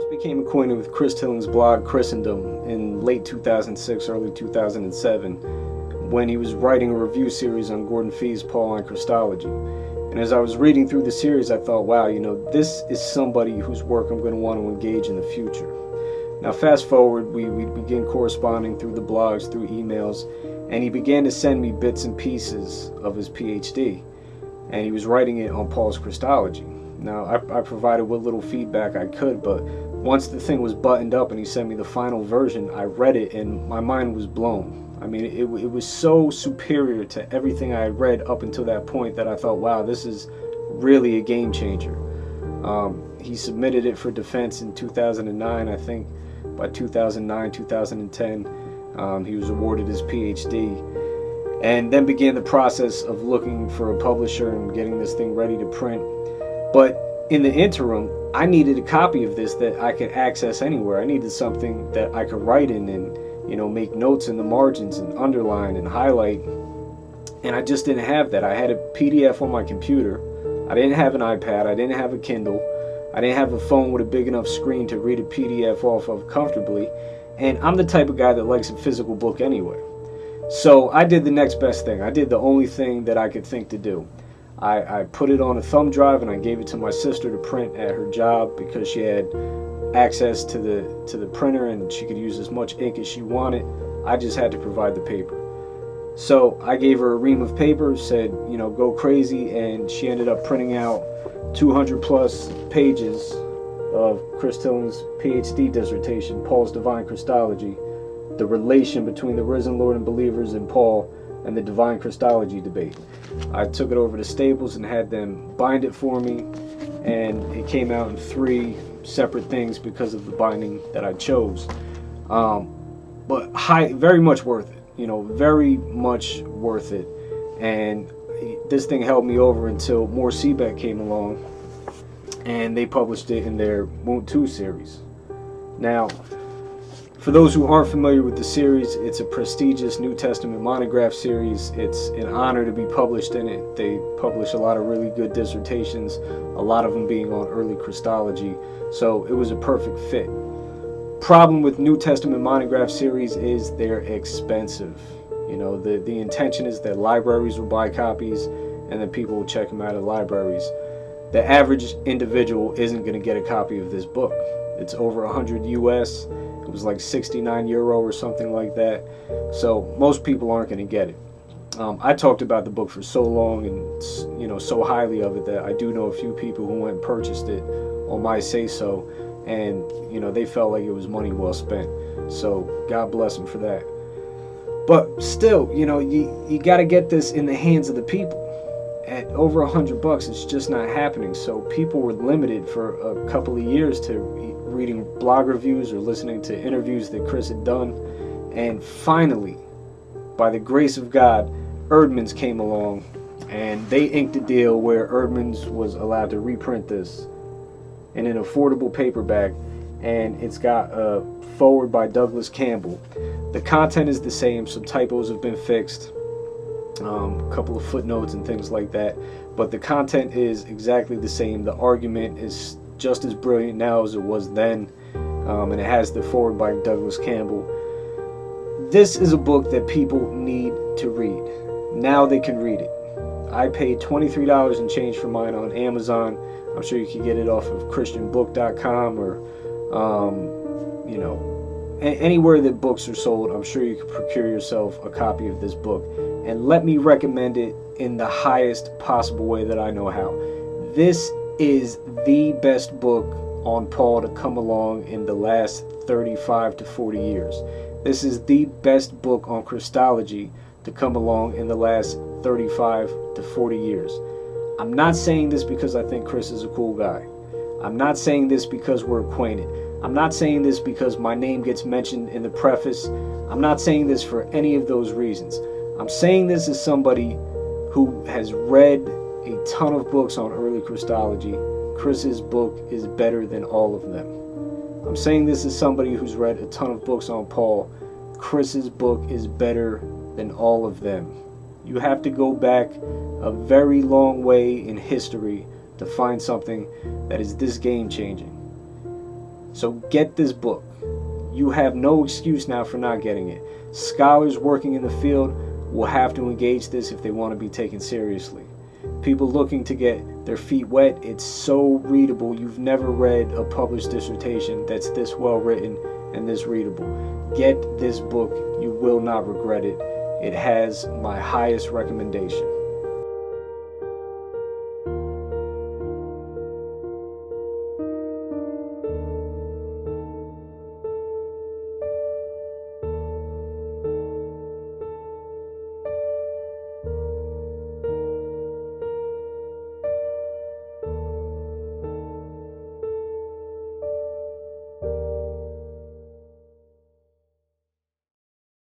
first became acquainted with Chris Tilling's blog Christendom in late 2006, early 2007, when he was writing a review series on Gordon Fee's Pauline Christology. And as I was reading through the series, I thought, wow, this is somebody whose work I'm going to want to engage in the future. Now fast forward, we begin corresponding through the blogs, through emails, and he began to send me bits and pieces of his PhD. And he was writing it on Paul's Christology. Now, I provided what little feedback I could, but once the thing was buttoned up and he sent me the final version, I read it and my mind was blown. I mean, it was so superior to everything I had read up until that point that I thought, wow, this is really a game changer. He submitted it for defense in 2009, I think. By 2009, 2010, he was awarded his PhD, and then began the process of looking for a publisher and getting this thing ready to print. But in the interim, I needed a copy of this that I could access anywhere. I needed something that I could write in and, make notes in the margins and underline and highlight. And I just didn't have that. I had a PDF on my computer. I didn't have an iPad. I didn't have a Kindle. I didn't have a phone with a big enough screen to read a PDF off of comfortably. And I'm the type of guy that likes a physical book anyway. So I did the next best thing. I did the only thing that I could think to do. I put it on a thumb drive and I gave it to my sister to print at her job because she had access to the printer and she could use as much ink as she wanted. I just had to provide the paper. So I gave her a ream of paper, said, go crazy, and she ended up printing out 200 plus pages of Chris Tilling's PhD dissertation, Paul's Divine Christology, the relation between the risen Lord and believers in Paul and the Divine Christology debate. I took it over to Staples and had them bind it for me, and it came out in 3 separate things because of the binding that I chose. But very much worth it, very much worth it. And this thing held me over until Moore Seebeck came along and they published it in their Wound 2 series. Now, for those who aren't familiar with the series, it's a prestigious New Testament monograph series. It's an honor to be published in it. They publish a lot of really good dissertations, a lot of them being on early Christology, so it was a perfect fit. Problem with New Testament monograph series is they're expensive. The intention is that libraries will buy copies and then people will check them out at libraries. The average individual isn't going to get a copy of this book. It's over 100 US. It was like 69 euro or something like that. So most people aren't going to get it. I talked about the book for so long and so highly of it that I do know a few people who went and purchased it on my say so, and they felt like it was money well spent. So God bless them for that. But still, you got to get this in the hands of the people. At over $100, it's just not happening. So people were limited for a couple of years to reading blog reviews or listening to interviews that Chris had done. And finally, by the grace of God, Erdman's came along and they inked a deal where Erdman's was allowed to reprint this in an affordable paperback, and it's got a foreword by Douglas Campbell. The content is the same, some typos have been fixed, a couple of footnotes and things like that, but the content is exactly the same. The argument is just as brilliant now as it was then, and it has the foreword by Douglas Campbell. This is a book that people need to read. Now they can read it. I paid $23 and change for mine on Amazon. I'm sure you can get it off of christianbook.com or anywhere that books are sold. I'm sure you can procure yourself a copy of this book, and let me recommend it in the highest possible way that I know how. This is the best book on Paul to come along in the last 35 to 40 years. This is the best book on Christology to come along in the last 35 to 40 years. I'm not saying this because I think Chris is a cool guy. I'm not saying this because we're acquainted. I'm not saying this because my name gets mentioned in the preface. I'm not saying this for any of those reasons. I'm saying this as somebody who has read a ton of books on early Christology. Chris's book is better than all of them. I'm saying this as somebody who's read a ton of books on Paul. Chris's book is better than all of them. You have to go back a very long way in history to find something that is this game changing. So get this book. You have no excuse now for not getting it. Scholars working in the field will have to engage this if they want to be taken seriously. People looking to get their feet wet, it's so readable. You've never read a published dissertation that's this well written and this readable. Get this book. You will not regret it. It has my highest recommendation.